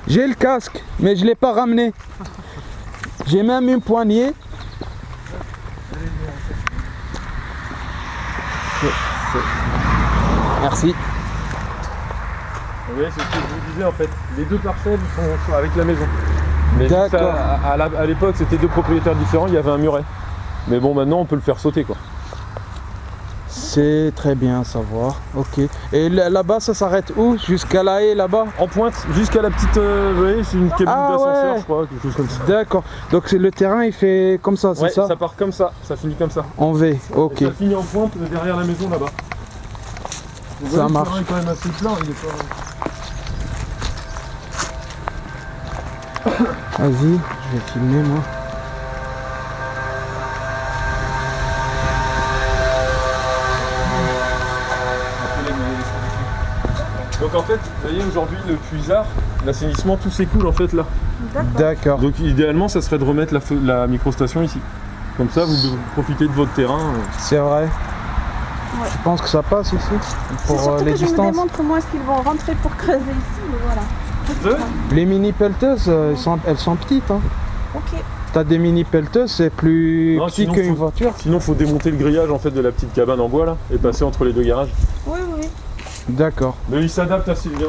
J'ai le casque, mais je ne l'ai pas ramené. J'ai même une poignée. Merci. Oui, c'est ce que je vous disais en fait. Les deux parcelles sont avec la maison. Mais d'accord. À l'époque, c'était deux propriétaires différents, il y avait un muret. Mais bon, maintenant, on peut le faire sauter quoi. C'est très bien à savoir. Ok. Et là-bas, ça s'arrête où? Jusqu'à la haie là-bas? En pointe, jusqu'à la petite. Vous voyez, c'est une cabine d'ascenseur, ouais. je crois, quelque chose comme ça. D'accord. Donc le terrain, il fait comme ça, c'est Ouais, ça? ça part comme ça, ça finit comme ça. En V, ok. Et ça finit en pointe derrière la maison là-bas. Ça marche. Le terrain est quand même assez plat, il est pas. Vas-y, je vais filmer moi. Donc en fait, vous voyez aujourd'hui le puisard, l'assainissement, tout s'écoule en fait là. D'accord. Donc idéalement, ça serait de remettre la microstation ici. Comme ça, vous profitez de votre terrain. C'est vrai. Ouais. Je pense que ça passe ici pour C'est surtout les que je me distances. demande comment est-ce qu'ils vont rentrer pour creuser ici, mais voilà. Les mini pelleteuses, elles sont petites. Hein. Ok. T'as des mini pelleteuses, c'est plus Non, petit sinon, qu'une voiture. Sinon, faut démonter le grillage en fait de la petite cabane en bois là et passer entre les deux garages. Oui, oui. D'accord. Mais il s'adapte assez bien.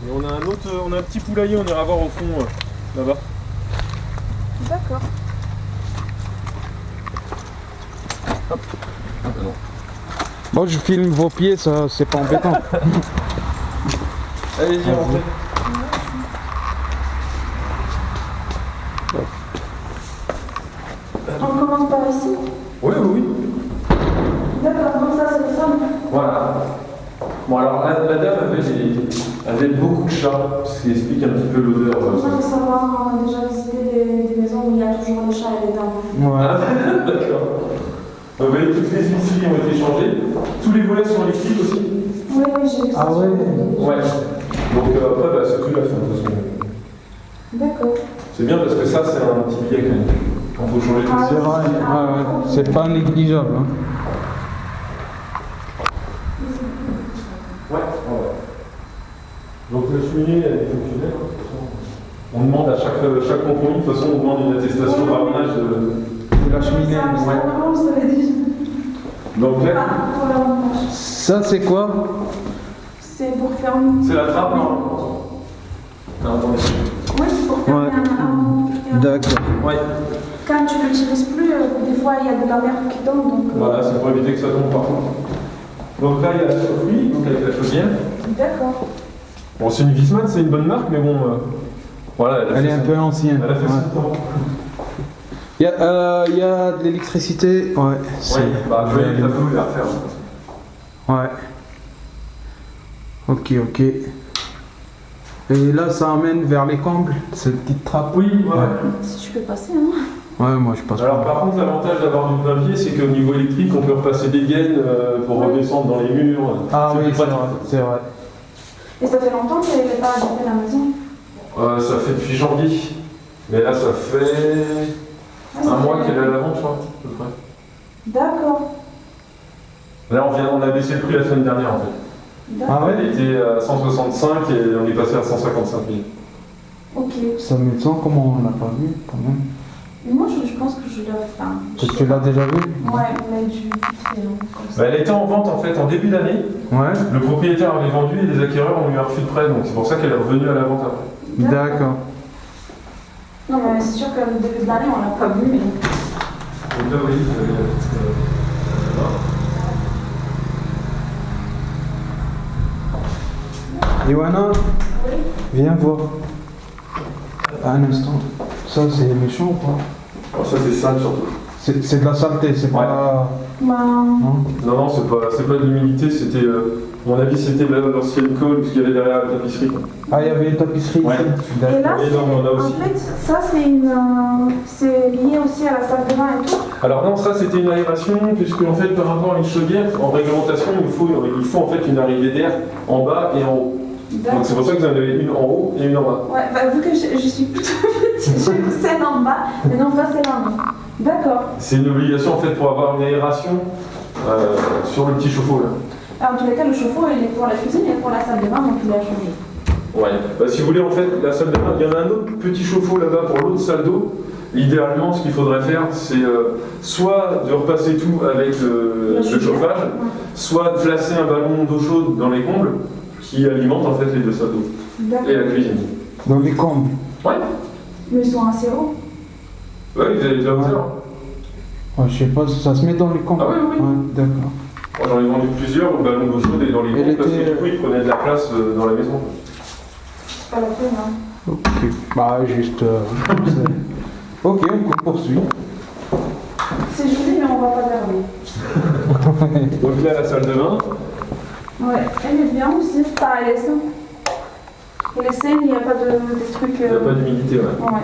Et on a un petit poulailler, on ira voir au fond là-bas. D'accord. Moi je filme vos pieds, ça c'est pas embêtant. Allez-y, rentrez. On commence par ici. Oui, oui, oui. D'accord, donc ça c'est le sol. Voilà. Bon alors la dame avait beaucoup de chats, ce qui explique un petit peu l'odeur. Comme ça, il faut savoir, on a déjà visité des maisons où il y a toujours des chats et des dames. Ouais. D'accord. Vous voyez, toutes les huiles ont été changées. Tous les volets sont électriques aussi. Oui, oui, j'ai vu ça. Ah ouais. Ouais. Donc après, bah, c'est cru là, de toute façon. D'accord. C'est bien parce que ça, c'est un petit billet quand même. Quand il faut changer tout Ah, ça. C'est vrai, ouais, ouais. C'est pas négligeable. Hein. Ouais, ouais. Donc la cheminée, elle est fonctionnelle. Hein, de toute façon. On demande à chaque compromis, de toute façon, on demande une attestation d'arronnage de La cheminée, Ça, ouais. vous savez déjà. Donc là, Ah, pour la remontage. Ça c'est quoi? C'est pour fermer. c'est la trappe, non? Non, attendez. Oui, c'est pour fermer Ouais. un. D'accord. Ouais. Quand tu l'utilises plus, des fois il y a de la mer qui tombe. Donc, Voilà, c'est pour éviter que ça tombe partout. Donc là, il y a la chaufferie, donc avec la chaudière. D'accord. Bon, c'est une Wiesmann, c'est une bonne marque, mais bon, voilà. Elle est un peu ancienne. Elle a fait Ouais. 7 ans. Il y a de l'électricité. Ouais. Oui, bah, je vais la refaire. Ouais. Ok, ok. Et là, ça amène vers les combles, cette petite trappe. Oui, ouais. Si je peux passer, hein. Ouais, moi je passe Alors pas. par contre, l'avantage d'avoir du plein pied, c'est qu'au niveau électrique, on peut repasser des gaines pour redescendre dans les murs. Ah oui, plus c'est pratique. vrai. C'est vrai. Et ça fait longtemps qu'elle n'avait pas habité la maison. Ça fait depuis janvier. Mais là, ça fait Ah, ça un mois fait- qu'elle est à la vente, je crois, à peu près. D'accord. Là, on a baissé le prix la semaine dernière, en fait. D'accord. Ah ouais. Elle était à 165 et on est passé à 155 000. Ok. Ça me semble comment on l'a pas vu quand même. Mais moi, je pense que je l'ai. Enfin, Parce que tu l'as déjà vu? Ouais, mais du c'est long. Comme ça. Bah, elle était en vente, en fait, en début d'année. Ouais. Le propriétaire avait vendu et les acquéreurs ont eu un refus de prêt, donc c'est pour ça qu'elle est revenue à la vente après. D'accord. Non, mais c'est sûr qu'au début de l'année, on l'a pas vu, mais. Donc là, vous voyez, vous avez Ioana, Oui. viens voir. Un instant. Ça c'est méchant ou pas? Alors ça, c'est sale surtout. C'est de la saleté, c'est pas. Bah. Non. Non, c'est pas de l'humidité, c'était. À mon avis, c'était l'ancienne colle, puisqu'il y avait derrière la tapisserie. Ah, il y avait une tapisserie Ouais. ici. Et D'accord. là, Et non, on a aussi. en fait, ça, c'est lié aussi à la salle de bain et tout. Alors non, ça c'était une aération, puisque en fait par rapport à une chaudière, en réglementation, il faut en fait une arrivée d'air en bas et en haut. D'accord. Donc c'est pour ça que vous en avez une en haut et une en bas. Ouais, bah, vu que je suis plutôt petite, j'ai mis celle en bas, mais non pas celle en haut. D'accord. C'est une obligation en fait pour avoir une aération sur le petit chauffe-eau là. Alors, en tous les cas, le chauffe-eau, il est pour la cuisine et pour la salle de bain, donc il a changé. Ouais. Bah, si vous voulez, en fait, la salle de bain, il y en a un autre petit chauffe-eau là-bas pour l'autre salle d'eau. Idéalement, ce qu'il faudrait faire, c'est soit de repasser tout avec le chauffage, soit de placer un ballon d'eau chaude dans les combles qui alimente en fait les deux salles d'eau D'accord. et la cuisine. Dans les combles. Ouais. Mais ils sont assez hauts. Ouais, vous avez déjà hauteur. Ouais, je sais pas, ça se met dans les combles. Ah oui, oui. Ouais, d'accord. Moi, j'en ai vendu plusieurs, le ballon d'eau chaude et dans les Elle combles, parce que était- du coup, ils prenaient de la place dans la maison. C'est pas la peine, hein. Ok. Bah, juste. Ok, on poursuit. C'est joli, mais on va pas garder. Donc là, la salle de bain. Ouais, elle est bien aussi. Pareil, les seins. Et les seins, il n'y a pas de trucs. Il n'y a pas d'humidité, ouais. Ouais.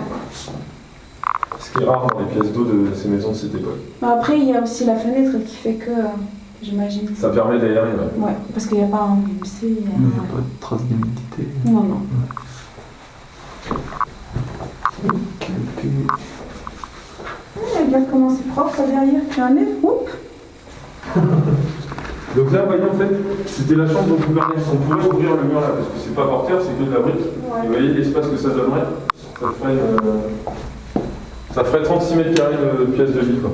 Ce qui est rare dans les pièces d'eau de ces maisons de cette époque. Mais après, il y a aussi la fenêtre qui fait que, j'imagine. Ça permet d'aérer, ouais. Ouais, parce qu'il n'y a pas un WC. Il n'y a pas de trace d'humidité. Non, non. Ok, ok. Regarde comment c'est propre, ça derrière. Tu enlèves, oups. Donc là, vous voyez, en fait, c'était la chambre dont vous parlez. On pourrait ouvrir le mur là, parce que c'est pas par terre, c'est que de la brique. Ouais. Et vous voyez l'espace que ça donnerait. Ça ferait 36 mètres carrés de pièces de lit, quoi.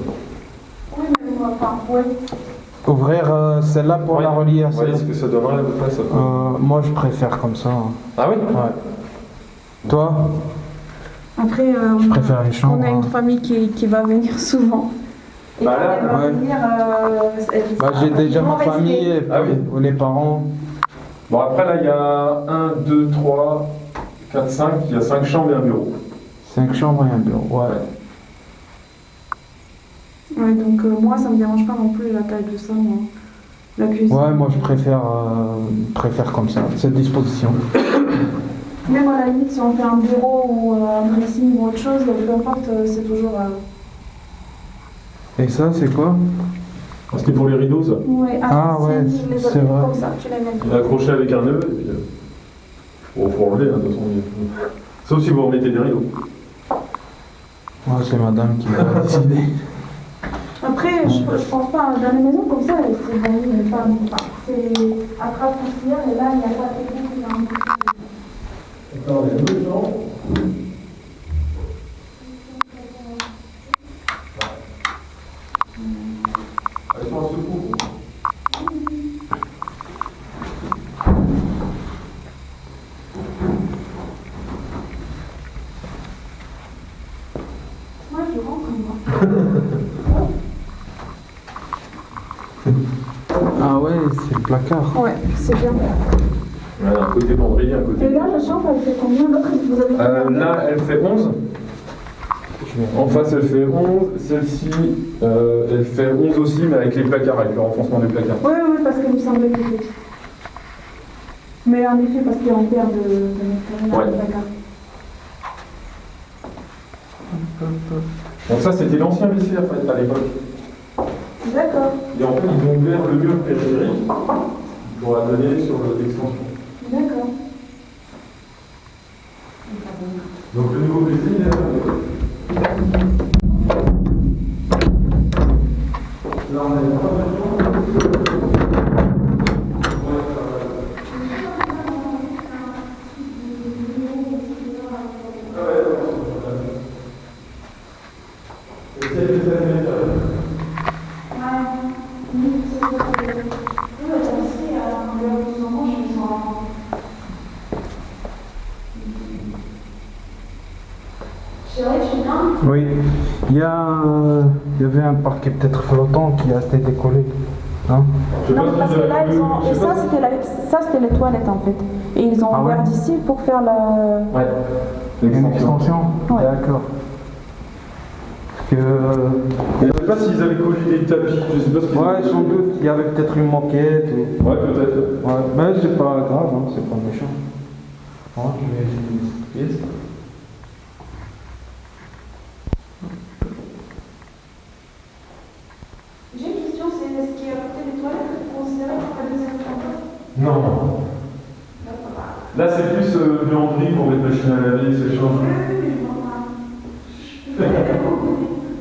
Oui, mais on va pas. Ouais. Ouvrir celle-là pour Ouais. la relier à Vous voyez ce celle-là. que ça donnerait à peu près, ça peut... Moi, je préfère comme ça. Hein. Ah oui? Ouais. Toi? Après, Je préfère une chambre. on a une hein. famille qui va venir souvent. Et Bah quand là, elle va ouais. venir, Bah, j'ai déjà ils vont ma famille rester. Ah oui. ou les parents. Bon, après, là, il y a 1, 2, 3, 4, 5. Il y a 5 chambres et un bureau. 5 chambres et un bureau. Ouais. Ouais, donc moi, ça me dérange pas non plus la taille de ça, moi. La cuisine. Ouais, moi je préfère comme ça, cette disposition. Même à la limite, si on fait un bureau ou un dressing ou autre chose, peu importe, c'est toujours. Et ça, c'est quoi? C'était pour les rideaux, ça. Ouais, Ah, ouais, les c'est vrai. comme ça, tu les mets. Il est accroché avec un nœud. Et puis, bon, faut enlever, hein, de toute façon. Sauf si vous remettez des rideaux. Moi, c'est madame qui va décider. Après, je pense pas, dans les maisons comme ça, c'est bon, mais pas. C'est attrape-poussière et là, il n'y a pas de technique. D'accord, il y a deux chambres. Elles sont à secours. Moi, je rentre, moi. Ah ouais, c'est le placard. Ouais, c'est bien. Ouais, un côté banderie, un côté. Et là, la chambre, elle fait combien l'autre vous avez Là, elle fait 11. En face, elle fait 11. Celle-ci, elle fait 11 aussi, mais avec les placards, avec le renfoncement des placards. Oui, oui, parce qu'il me semblait que c'était. Mais en effet, parce qu'il y a un paire de Ouais. d'accord. Donc ça, c'était l'ancien WC en fait, à l'époque. D'accord, Et en fait, ils ont ouvert le mur périphérique pour la donner sur l'extension. d'accord. Donc le nouveau WC, il est là. Là, on a une première Oui, il y avait un parquet peut-être flottant qui a été collé. Hein? Non, parce que là, ils ont. Et ça, c'était les toilettes en fait. Et ils ont Ah ouais ouvert d'ici pour faire la. Ouais. Une extension. Ouais. D'accord. Parce que. Je ne sais pas s'ils avaient collé des tapis, je sais pas ce qu'ils Ouais, sans doute, il y avait peut-être une moquette. Ou... Ouais, peut-être. Ouais, mais c'est pas grave, hein, c'est pas méchant. Ouais, je vais essayer cette pièce. J'ai une question, c'est est-ce qu'il y a côté des toilettes considéré comme la deuxième chambre? Non. c'est plus buanderie pour mettre machine à laver, ces choses.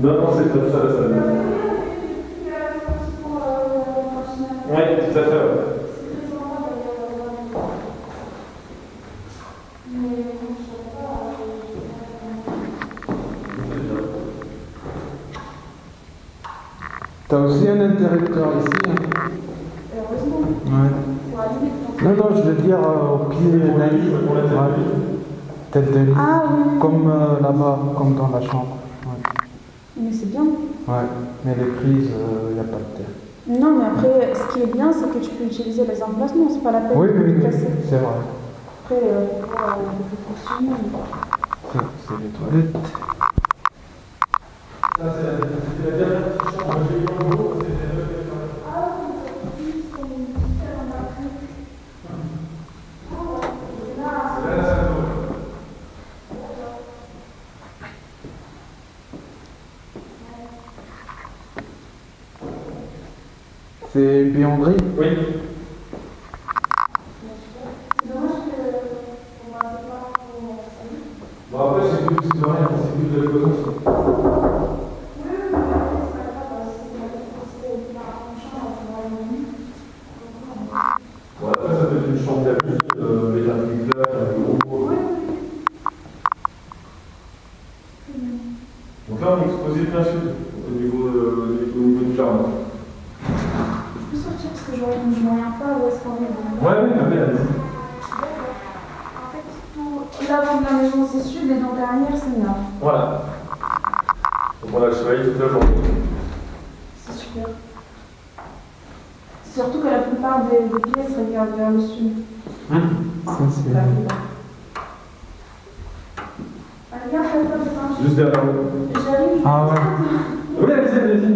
Non, non, c'est pas ça, ça. Oui, tout à fait. Ouais. T'as aussi un interrupteur ici. Hein. Heureusement. Ouais. Non, non, je veux dire au pied d'un lit. Ouais. Tête de lit. Ah oui. Comme là-bas, comme dans la chambre. Ouais. Mais c'est bien. Ouais, mais les prises, il n'y a pas de terre. Non, mais après, ce qui est bien, c'est que tu peux utiliser les emplacements, c'est pas la peine Oui, de oui, tout oui, casser. c'est vrai. Après, pour fonctionner. C'est les toilettes. Ça, c'est la dernière petite chambre. J'ai eu en gros, c'est les deux toilettes. C'est là, la salle d'eau. C'est une buanderie. Oui. C'est dommage qu'on va pas pour Bon, après, c'est plus de rien, c'est plus de la cause. Bon, après, ça peut être une chambre d'amis, avec un clic-clac, un bureau. Donc là, on est exposé plein sud, au niveau du jardin. Je peux sortir parce que je ne reviens pas où est-ce qu'on est. Ouais, oui, allez-y. En fait, tout l'avant de la maison c'est sud et dans derrière c'est nord. Voilà. Donc on a le soleil toute la journée. C'est super. Surtout que la plupart des pièces regardent vers le sud. Ça, c'est... La plupart. Regarde, fais-toi des pinches. Juste derrière nous. J'arrive. Ah ouais. Oui, allez-y, allez-y.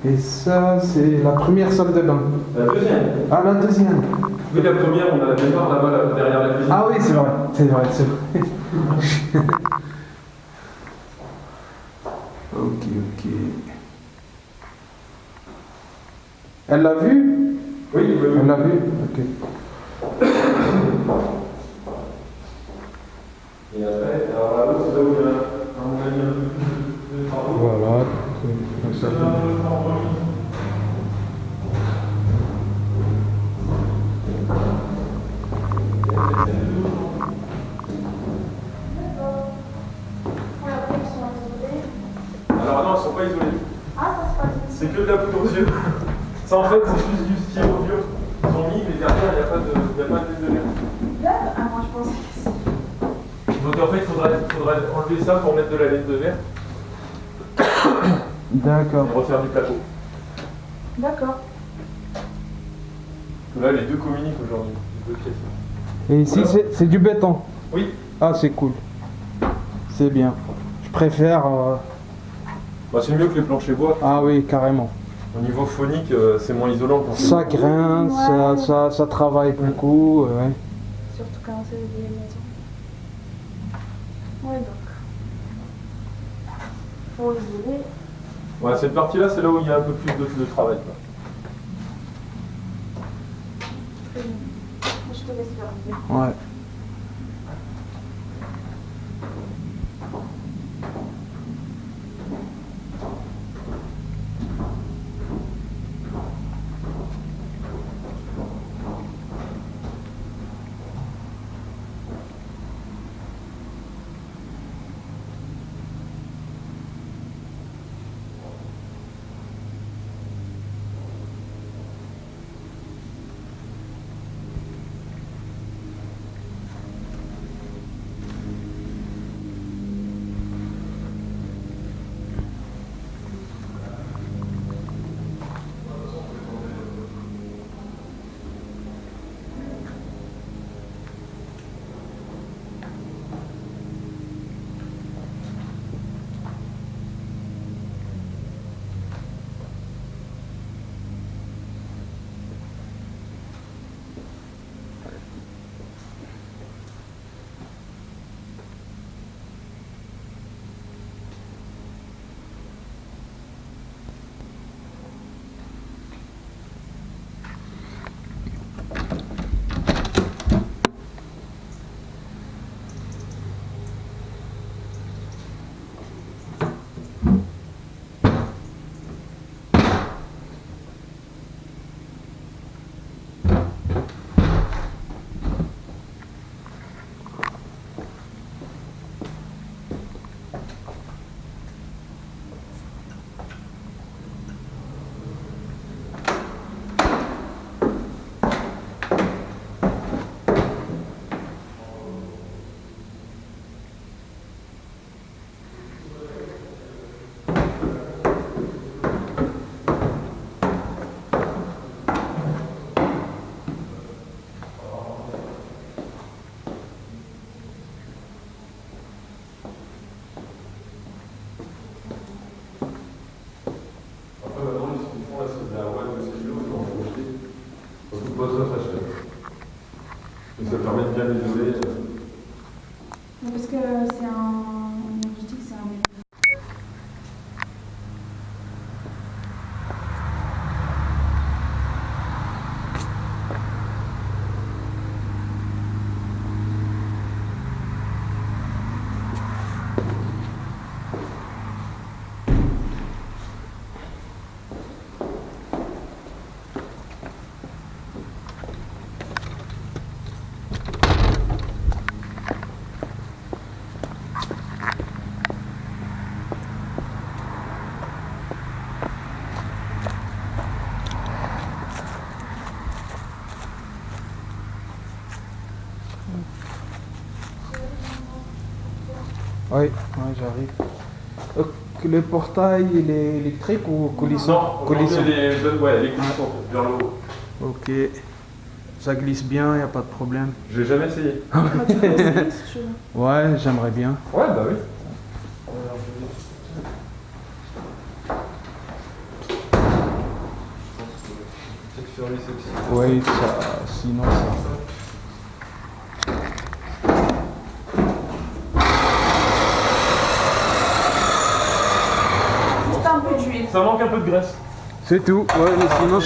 Et ça, c'est la première salle de bain. La deuxième. Ah, la deuxième. Oui, la première, on a la mémoire là-bas, là, derrière la cuisine. Ah oui, c'est vrai, c'est vrai, c'est vrai. Ok, ok. Elle l'a vu? Oui, oui, oui. Elle l'a vu? Ok. Et après, alors là-haut, c'est là où il y a un peu de travaux. Voilà. Comme ça. Alors non, ils ne sont pas isolés. Ah, ça se passe. C'est que de la poudre aux yeux. Ça, en fait, c'est juste du stylo bio. Ils ont mis, mais derrière, il n'y a pas de lumière. Ah, moi je pensais que c'est. Donc en fait, il faudrait enlever ça pour mettre de la laine de verre D'accord. et refaire du plateau. D'accord. Là, les deux communiquent aujourd'hui, les deux pièces. Et ici, Voilà. c'est du béton. Oui. Ah, c'est cool. C'est bien. Je préfère... Bah, c'est mieux que les planchers bois. Ah oui, carrément. Au niveau phonique, c'est moins isolant. Quand Ça grince, ça travaille beaucoup. Ouais. Surtout quand c'est des vieilles maisons. Ouais, donc. Faut isoler. Ouais, cette partie-là, c'est là où il y a un peu plus de travail. Quoi. Très bien. Je te laisse faire. Ouais. pas très très cher. Et ça permet de bien isoler. Parce que c'est un énergétique, c'est un métal. Oui, j'arrive. Le portail, il est électrique ou coulissant? Coulissant. Ouais, les coulissants, vers le haut. Ok. Ça glisse bien, il n'y a pas de problème. J'ai jamais essayé. Tu peux essayer si tu veux. Ouais, j'aimerais bien. Ouais, bah oui. Peut-être fermer celle-ci. Oui, ça, sinon ça. Juste un peu d'huile. Ça manque un peu de graisse. C'est tout. Ouais, mais sinon,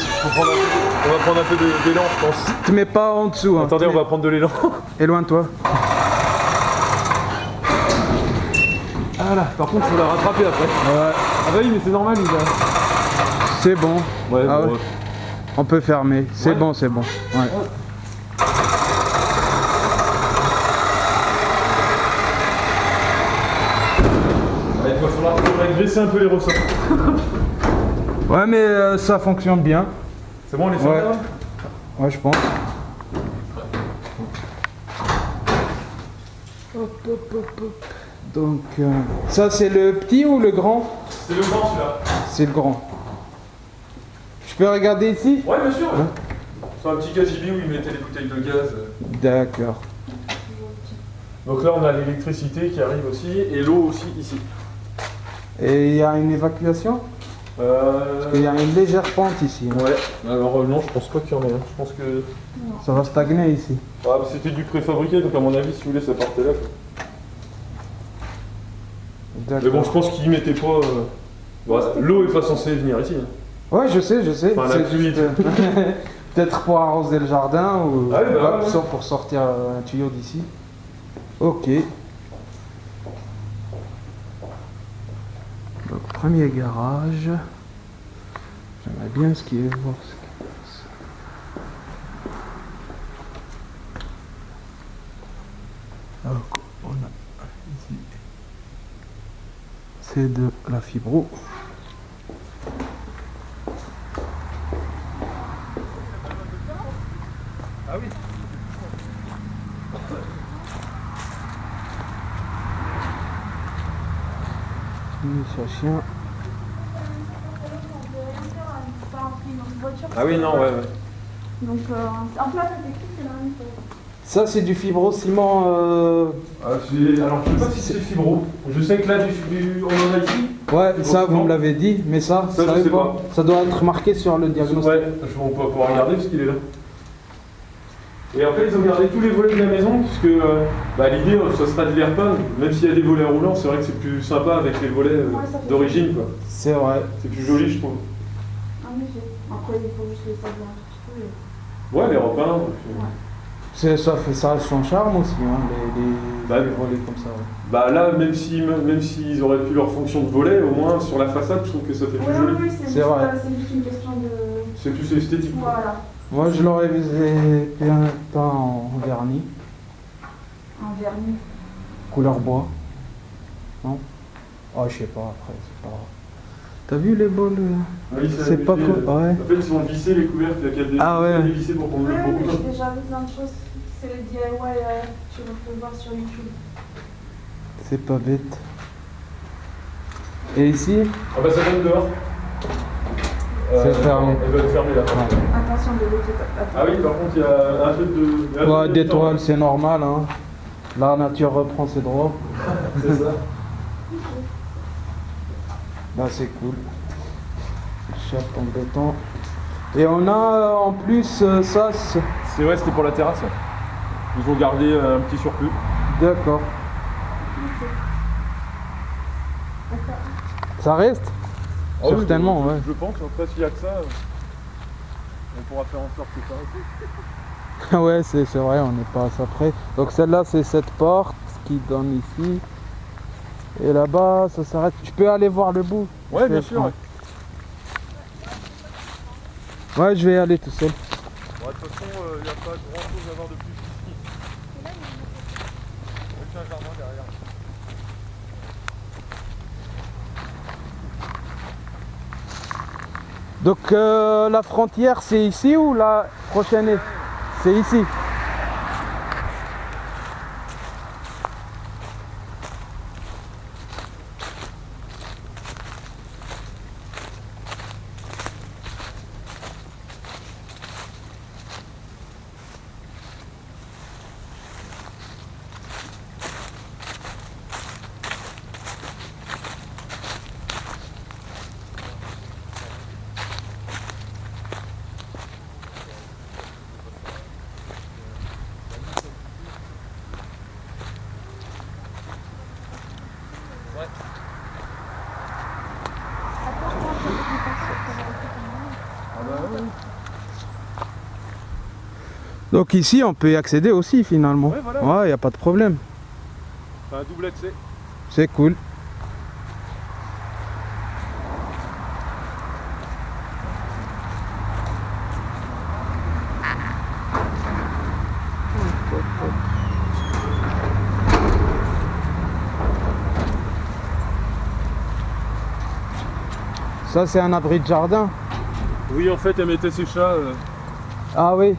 On va prendre un peu d'élan, je pense. te mets pas en dessous. Hein. Attendez, on va prendre de l'élan. Éloigne-toi. Ah là, par contre, il faut la rattraper après. Ouais, Ah bah oui, mais c'est normal, il a... c'est bon. Ouais, Ah bon, ouais. On peut fermer. C'est Ouais. bon, c'est bon. Ouais. il va falloir graisser un peu les ressorts. Ouais, mais ça fonctionne bien. C'est bon, on les sent Ouais. là? Ouais, je pense. Hop, hop, hop, hop. Donc, ça c'est le petit ou le grand? C'est le grand celui-là. C'est le grand. Je peux regarder ici? Ouais, bien sûr. Ouais. C'est un petit KGB où ils mettaient les bouteilles de gaz. D'accord. Donc là, on a l'électricité qui arrive aussi et l'eau aussi ici. Et il y a une évacuation? Parce qu'il y a une légère pente ici. Hein. Ouais. Alors non, je pense pas qu'il y en ait. Je pense que... Ça va stagner ici. Ah, c'était du préfabriqué, donc à mon avis, si vous voulez, ça partait là. Quoi. Mais bon, je pense qu'ils mettaient pas... l'eau est pas censée venir ici. Hein. Ouais, je sais. Enfin, la C'est pluie. juste, peut-être pour arroser le jardin ou Ah oui, bah, ouais. pour sortir un tuyau d'ici. Ok. Donc, premier garage. J'aimerais bien ce qui est voir ce qui passe. Donc, on a ici. C'est de la fibro. Ah oui. Sur chien. Ah oui, non, ouais. Donc, un peu affectif, c'est la même chose. Ça, c'est du fibro-ciment. Alors, je sais pas si c'est fibro. Je sais que là, on en a ici. Ouais, ça, vous me l'avez dit, mais ça, Ça, je savez sais pas. Ça doit être marqué sur le diagnostic. Ouais, on va pouvoir regarder parce qu'il est là. Et après, ils ont gardé tous les volets de la maison, puisque l'idée, ça serait de les repeindre. Même s'il y a des volets roulants, c'est vrai que c'est plus sympa avec les volets d'origine, quoi. C'est vrai. C'est plus joli, je trouve. En effet. Après, il faut juste les savoir un petit peu. Ouais, les repeindre. Ça fait ça son charme aussi, hein, Bah, les volets comme ça. Ouais. Bah là, même s'ils auraient pu leur fonction de volet, au moins sur la façade, je trouve que ça fait plus joli. Oui, C'est vrai. C'est juste une question de... C'est plus esthétique. Voilà. Moi, je l'aurais visé peint en vernis, Un vernis. couleur bois. Non? Oh, je sais pas, après, c'est pas grave. T'as vu les bols? Oui, C'est pas cool, ouais. En fait, ils ont vissé les couvercles, il y a qu'à Ah ouais. dévisser pour qu'on Oui, le mais beaucoup. j'ai déjà vu plein de choses. C'est le DIY, tu peux voir sur YouTube. C'est pas bête. Et ici? Ah bah ça donne dehors. C'est fermé. Elle va être fermée là. Attention de l'autre côté. Ah oui, par contre, il y a un peu de... Ouais, d'étoiles, c'est normal, hein. La nature reprend ses droits. C'est ça. Bah, c'est cool. Chape en béton. Et on a en plus ça. C'est ouais, c'était pour la terrasse. Ouais. Ils ont gardé un petit surplus. D'accord. Ça reste Ah oui, certainement, ouais. Je pense, après s'il y a que ça, on pourra faire en sorte que ça reste. Ouais, c'est vrai, on n'est pas à ça près. Donc celle-là, c'est cette porte qui donne ici. Et là-bas, ça s'arrête. Je peux aller voir le bout? Ouais, bien sûr. Ouais. Ouais, je vais y aller tout seul. Bon, de toute façon, il n'y a pas grand chose à voir de plus ici. Il y a un jardin derrière. Donc la frontière, c'est ici ou la prochaine? C'est ici. Donc ici, on peut y accéder aussi finalement. Ouais, voilà. Ouais, y a pas de problème. C'est un double accès. C'est cool. Ça, c'est un abri de jardin. Oui, en fait, elle mettait ses chats. Ah oui.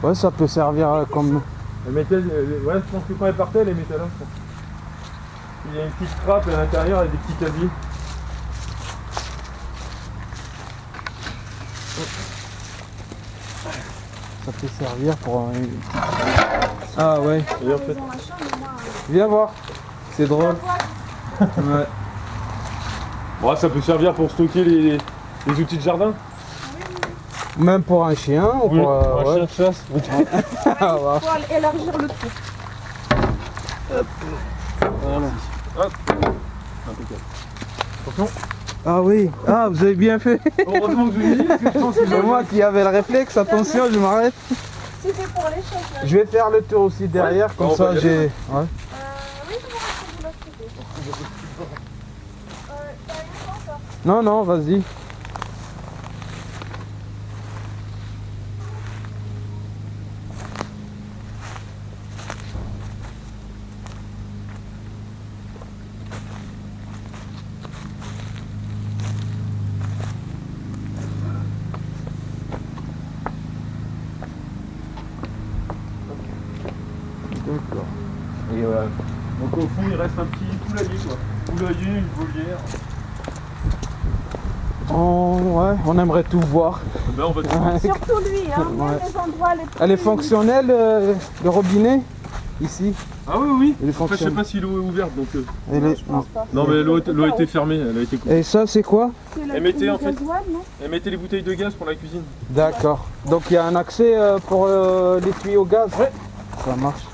Ouais, ça peut servir comme... Elle mettait, ouais, je pense que quand elle partait, elle les mettait là. Je pense. Il y a une petite trappe à l'intérieur avec des petits casiers. Ça peut servir pour une petite... Ah ouais. Et en fait... Viens voir. C'est drôle. Ouais. Bon, ça peut servir pour stocker les outils de jardin. Même pour un chien ou Oui, pour... un ouais. chien de chasse. Ah, ouais. Pour élargir le trou. Voilà. Hop. Impeccable. Attention. Ah oui. Ah, vous avez bien fait. Heureusement que je vous dis, parce que je pense que C'est moi qui avais le réflexe. Attention, je m'arrête. C'était pour les chats. Je vais faire le tour aussi derrière, comme on ça va y j'ai... aller. Ouais. Oui, je vais rester de l'autre côté. T'as une chance, hein. Non, non, vas-y. D'accord. Et donc au fond il reste un petit poulailler quoi. Poulailler, une volière. Ouais, on aimerait tout voir. Ben on va tout Ouais. Surtout lui, hein. Même Ouais. les endroits les plus... Elle est fonctionnelle, le robinet, ici. Ah oui oui. Il est Après je sais fonctionnel. pas si l'eau est ouverte donc. Elle Non, est... je pense pas. Non mais l'eau a été fermée, elle a été coupée. Et ça, c'est quoi? C'est la Elle mettait, en cuve fait- gasoil, non? Elle mettait les bouteilles de gaz pour la cuisine. D'accord. Donc il y a un accès pour les tuyaux gaz? Ouais. Ça marche.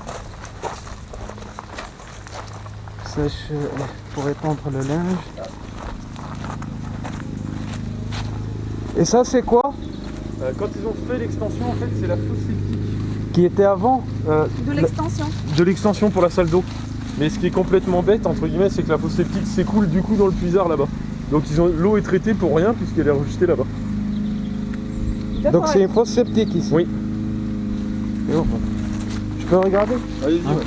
Sèche pour épandre le linge. Et ça, c'est quoi? Quand ils ont fait l'extension en fait c'est la fosse septique. Qui était avant? De l'extension. De l'extension pour la salle d'eau. Mais ce qui est complètement bête entre guillemets c'est que la fosse septique s'écoule du coup dans le puisard là-bas. Donc l'eau est traitée pour rien puisqu'elle est rejetée là-bas. Donc c'est une fosse septique ici? Oui. Et oh, je peux regarder? Allez-y. Ah. Ouais.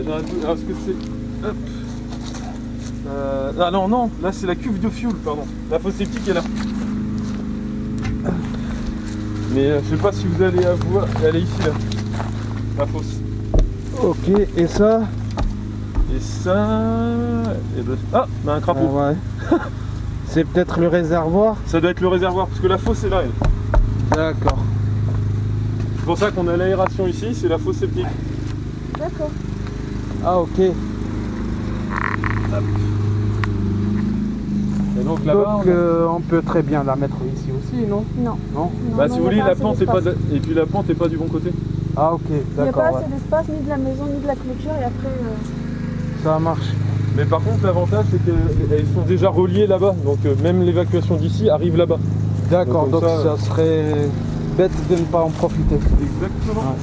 J'ai un doute. Alors, est-ce que c'est. Hop. Ah non, non, là c'est la cuve de fuel, pardon. La fosse septique est là. Mais je sais pas si vous allez la voir. Elle est ici là. La fosse. Ok, et ça? Et ça. Et ben... Ah, bah un crapaud. Ah ouais. C'est peut-être le réservoir? Ça doit être le réservoir parce que la fosse est là. Elle. D'accord. C'est pour ça qu'on a l'aération ici, c'est la fosse septique. D'accord. Ah ok. Et donc là-bas, on peut très bien la mettre ici aussi, non? Non. Non? bah Non, si non, vous il y voulez, a pas la assez pente est pas d'espace. et puis la pente est pas du bon côté. Ah ok, Il n'y a d'accord. pas Ouais. assez d'espace ni de la maison ni de la clôture et après. Ça marche. Mais par contre, l'avantage c'est qu'elles sont déjà reliées là-bas, donc même l'évacuation d'ici arrive là-bas. D'accord, Donc, donc comme ça, ça serait bête de ne pas en profiter. Exactement.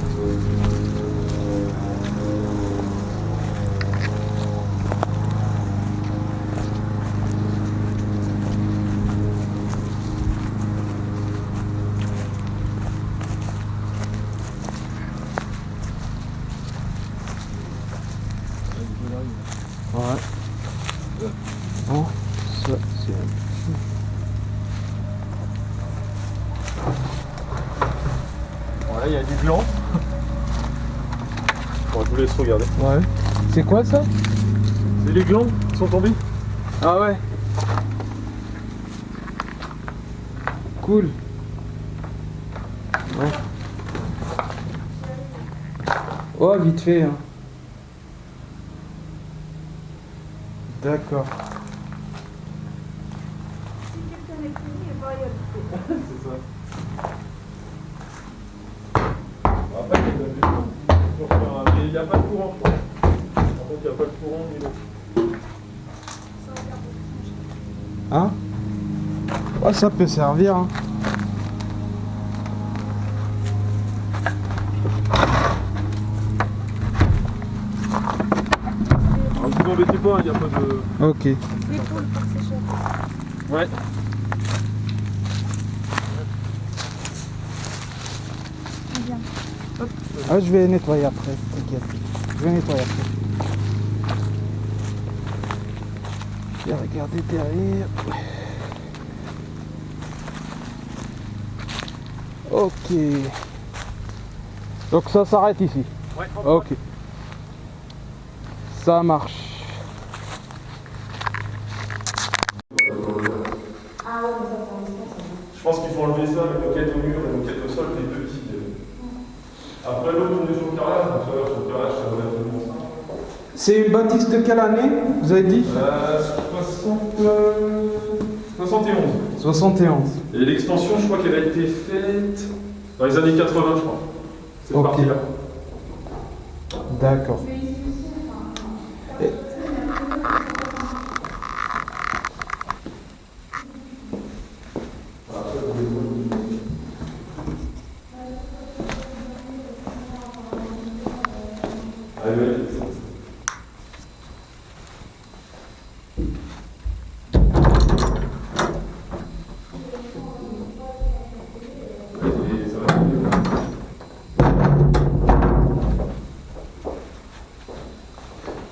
Ouais. Ouais. Bon, ça c'est... Voilà, il y a du blanc. Bon, je vous laisse regarder. Ouais. C'est quoi ça? C'est les glands qui sont tombés. Ah ouais. Cool. Ouais. Oh, vite fait. Hein. D'accord. C'est ça. Après, il n'y a pas de courant. Par contre, il n'y a pas de courant ni l'eau. Hein? Ouais, ça peut servir. Hein. Alors, vous embêtez pas, il n'y a pas de... Ok. Des poules pour sécher. Ouais. Bien. Ah, je vais nettoyer après, t'inquiète. Je vais nettoyer après. Je vais regarder derrière. Ok. Donc ça s'arrête ici. Ouais, Ok. Ça marche. Je pense qu'il faut enlever ça, les moquettes au mur, les moquettes au sol, les petits. Après l'autre, on est sur le carrelage, donc ça va, sur le carrelage, c'est relativement simple. C'est une bâtisse de quelle année, vous avez dit? 71. 71. Et l'extension, je crois qu'elle a été faite dans les années 80, je crois. Cette Ok. partie-là. D'accord.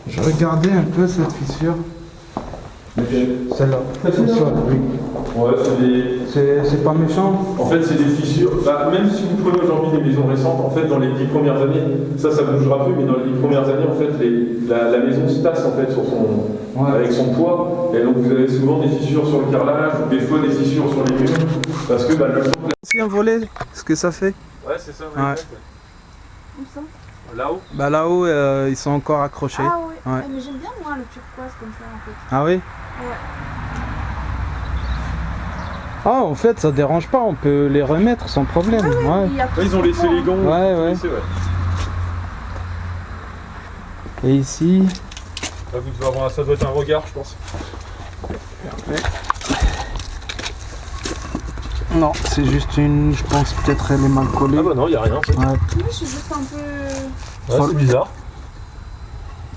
Je regardais un peu cette fissure. Celle-là. Au sol, oui. Ouais, C'est pas méchant. en fait, c'est des fissures. Bah, même si vous prenez aujourd'hui des maisons récentes, en fait, dans les 10 premières années, ça bougera plus, mais dans les 10 premières années, en fait, la maison se tasse en fait sur avec son poids. Et donc, vous avez souvent des fissures sur le carrelage, ou des fois des fissures sur les murs, parce que le sol. Si un volet, ce que ça fait. Ouais, c'est ça. Ouais. Où ça? Là-haut. Bah là-haut, ils sont encore accrochés. Ah ouais. Ouais. Mais j'aime bien moi le turquoise comme ça en fait. Ah oui? Ouais. Ah, en fait, ça dérange pas, on peut les remettre sans problème. Ouais. Il y a tout Ils ont ce qu'il laissé faut, les gants. Ouais, ils ont ouais. laissé, Et ici, Là, vous devez avoir, ça doit être un regard, je pense. non, c'est juste une, je pense peut-être elle est mal collée. Ah bah non, il n'y a rien. En fait. Ouais. Oui, je suis juste un peu. Ouais, c'est bizarre.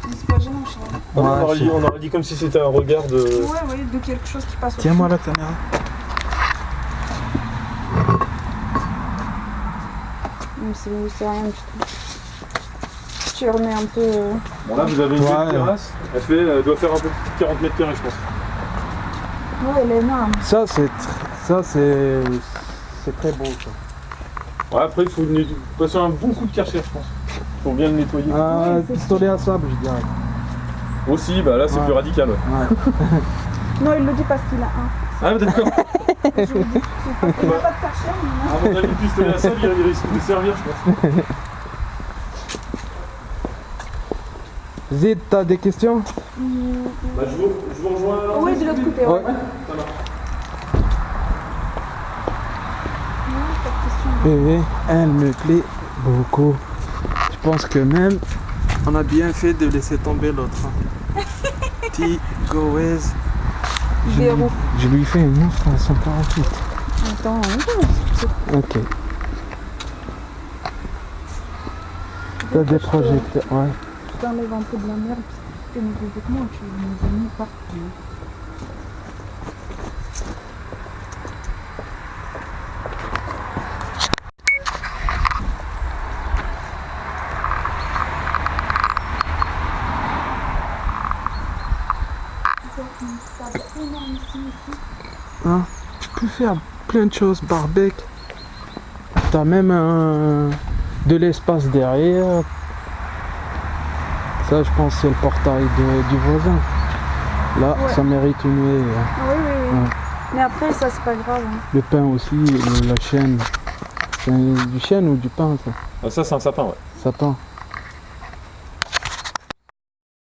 Mais c'est pas gênant, je crois. Ouais, On aurait dit comme si c'était un regard de. Ouais, de quelque chose qui passe au Tiens-moi la caméra. C'est rien du tout. Tu remets un peu. Bon, là, vous avez une Ouais. belle terrasse. Elle doit faire un peu plus de 40 mètres carrés, je pense. Ouais, elle est énorme. Ça, c'est très beau. Ça. Ouais, après, il faut passer un bon coup de karcher, je pense. Faut bien le nettoyer. Un Ouais, c'est pistolet à sable, je dirais. Aussi, bah là, c'est Ouais. plus radical. Ouais. Ouais. Non, il le dit parce qu'il a un. Ah, d'accord. Je lui dis, c'est parce qu'il n'a pas de cachet, mais À mon avis, le pistolet à sable, il risque de servir, je pense. Zid, t'as des questions? non. Bah, je vous rejoins. Oui, de l'autre côté, ouais. Ouais. Ça marche. Et elle me plaît beaucoup. Je pense que même on a bien fait de laisser tomber l'autre. T-Goez. Je lui fais une offre à 148. Attends, Ok. T'as des projecteurs, ouais. tu t'enlèves un peu de la merde, et mes vêtements, tu les as mis partout. Hein? Tu peux faire plein de choses, barbecue. T'as même de l'espace derrière. Ça, je pense, c'est le portail du voisin. Là, Ouais. ça mérite une haie. Ah oui, oui, oui. Ouais. Mais après, ça, c'est pas grave. Hein. Le pain aussi, la chêne. C'est du chêne ou du pain, ça? Ah, ça, c'est un sapin, ouais. Sapin.